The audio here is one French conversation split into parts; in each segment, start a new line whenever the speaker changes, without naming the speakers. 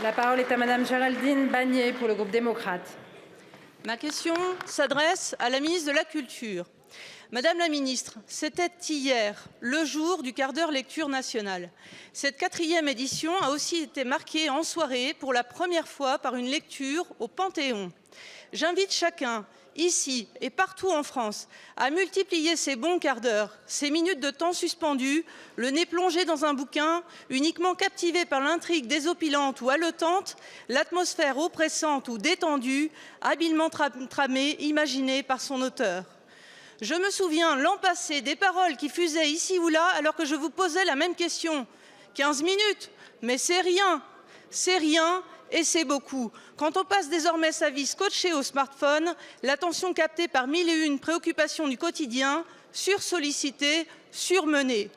La parole est à Madame Géraldine Bannier pour le groupe démocrate.
Ma question s'adresse à la ministre de la Culture. Madame la ministre, c'était hier, le jour du quart d'heure lecture nationale. Cette 4e édition a aussi été marquée en soirée pour la première fois par une lecture au Panthéon. J'invite chacun, ici et partout en France, à multiplier ces bons quarts d'heure, ces minutes de temps suspendues, le nez plongé dans un bouquin, uniquement captivé par l'intrigue désopilante ou haletante, l'atmosphère oppressante ou détendue, habilement tramée, imaginée par son auteur. Je me souviens l'an passé des paroles qui fusaient ici ou là alors que je vous posais la même question. 15 minutes, mais c'est rien et c'est beaucoup. Quand on passe désormais sa vie scotchée au smartphone, l'attention captée par 1001 préoccupations du quotidien, sursollicitée, surmenée.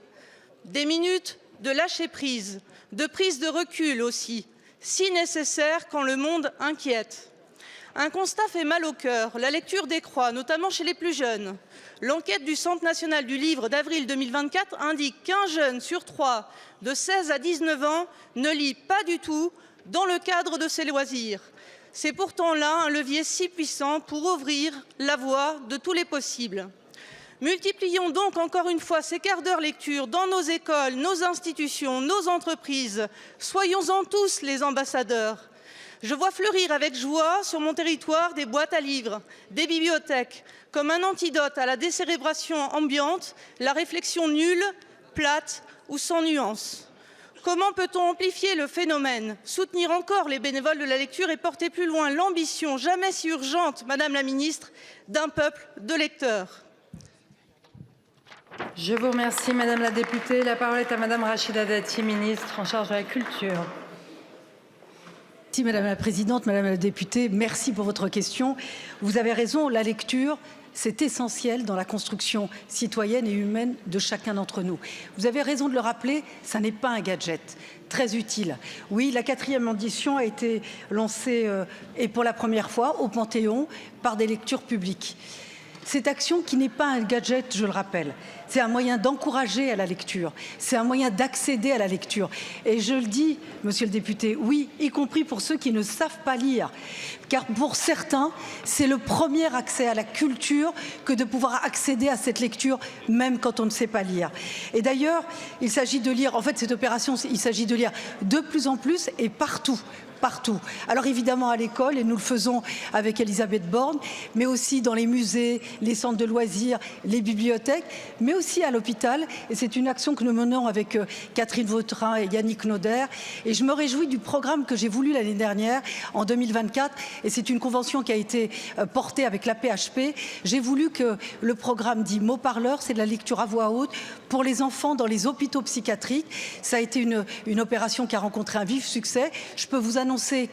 Des minutes de lâcher prise, de prise de recul aussi, si nécessaire quand le monde inquiète. Un constat fait mal au cœur, la lecture décroît, notamment chez les plus jeunes. L'enquête du Centre national du livre d'avril 2024 indique qu'un jeune sur 3 de 16 à 19 ans ne lit pas du tout dans le cadre de ses loisirs. C'est pourtant là un levier si puissant pour ouvrir la voie de tous les possibles. Multiplions donc encore une fois ces quarts d'heure lecture dans nos écoles, nos institutions, nos entreprises. Soyons-en tous les ambassadeurs. Je vois fleurir avec joie sur mon territoire des boîtes à livres, des bibliothèques, comme un antidote à la décérébration ambiante, la réflexion nulle, plate ou sans nuance. Comment peut-on amplifier le phénomène, soutenir encore les bénévoles de la lecture et porter plus loin l'ambition jamais si urgente, Madame la Ministre, d'un peuple de lecteurs?
Je vous remercie, Madame la députée. La parole est à Madame Rachida Dati, ministre en charge de la Culture.
Merci Madame la Présidente, Madame la députée, merci pour votre question. Vous avez raison, la lecture, c'est essentiel dans la construction citoyenne et humaine de chacun d'entre nous. Vous avez raison de le rappeler, ça n'est pas un gadget, très utile. Oui, la 4e édition a été lancée et pour la première fois au Panthéon par des lectures publiques. Cette action qui n'est pas un gadget, je le rappelle, c'est un moyen d'encourager à la lecture, c'est un moyen d'accéder à la lecture. Et je le dis, monsieur le député, oui, y compris pour ceux qui ne savent pas lire, car pour certains, c'est le premier accès à la culture que de pouvoir accéder à cette lecture, même quand on ne sait pas lire. Et d'ailleurs, il s'agit de lire, en fait, cette opération, il s'agit de lire de plus en plus et partout. Partout. Alors évidemment à l'école, et nous le faisons avec Elisabeth Borne, mais aussi dans les musées, les centres de loisirs, les bibliothèques, mais aussi à l'hôpital. Et c'est une action que nous menons avec Catherine Vautrin et Yannick Noder. Et je me réjouis du programme que j'ai voulu l'année dernière, en 2024. Et c'est une convention qui a été portée avec la PHP. J'ai voulu que le programme dit mots parleurs, c'est de la lecture à voix haute pour les enfants dans les hôpitaux psychiatriques. Ça a été une opération qui a rencontré un vif succès. Je peux vous annoncer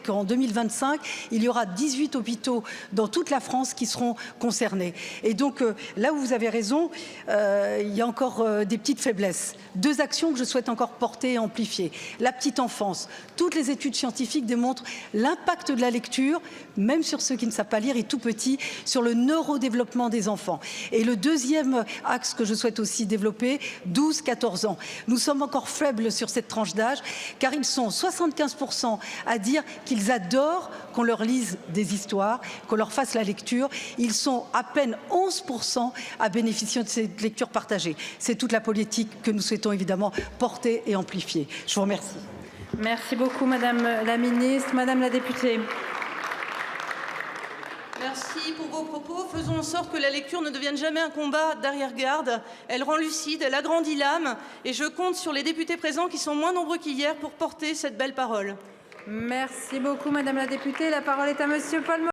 qu'en 2025, il y aura 18 hôpitaux dans toute la France qui seront concernés. Et donc, là où vous avez raison, il y a encore des petites faiblesses. 2 actions que je souhaite encore porter et amplifier. La petite enfance. Toutes les études scientifiques démontrent l'impact de la lecture, même sur ceux qui ne savent pas lire et tout petits, sur le neurodéveloppement des enfants. Et le 2e axe que je souhaite aussi développer, 12-14 ans. Nous sommes encore faibles sur cette tranche d'âge, car ils sont 75% à dire qu'ils adorent qu'on leur lise des histoires, qu'on leur fasse la lecture. Ils sont à peine 11% à bénéficier de cette lecture partagée. C'est toute la politique que nous souhaitons évidemment porter et amplifier. Je vous remercie.
Merci beaucoup, Madame la Ministre. Madame la députée.
Merci pour vos propos. Faisons en sorte que la lecture ne devienne jamais un combat d'arrière-garde. Elle rend lucide, elle agrandit l'âme. Et je compte sur les députés présents qui sont moins nombreux qu'hier pour porter cette belle parole.
Merci beaucoup, Madame la députée. La parole est à Monsieur Paul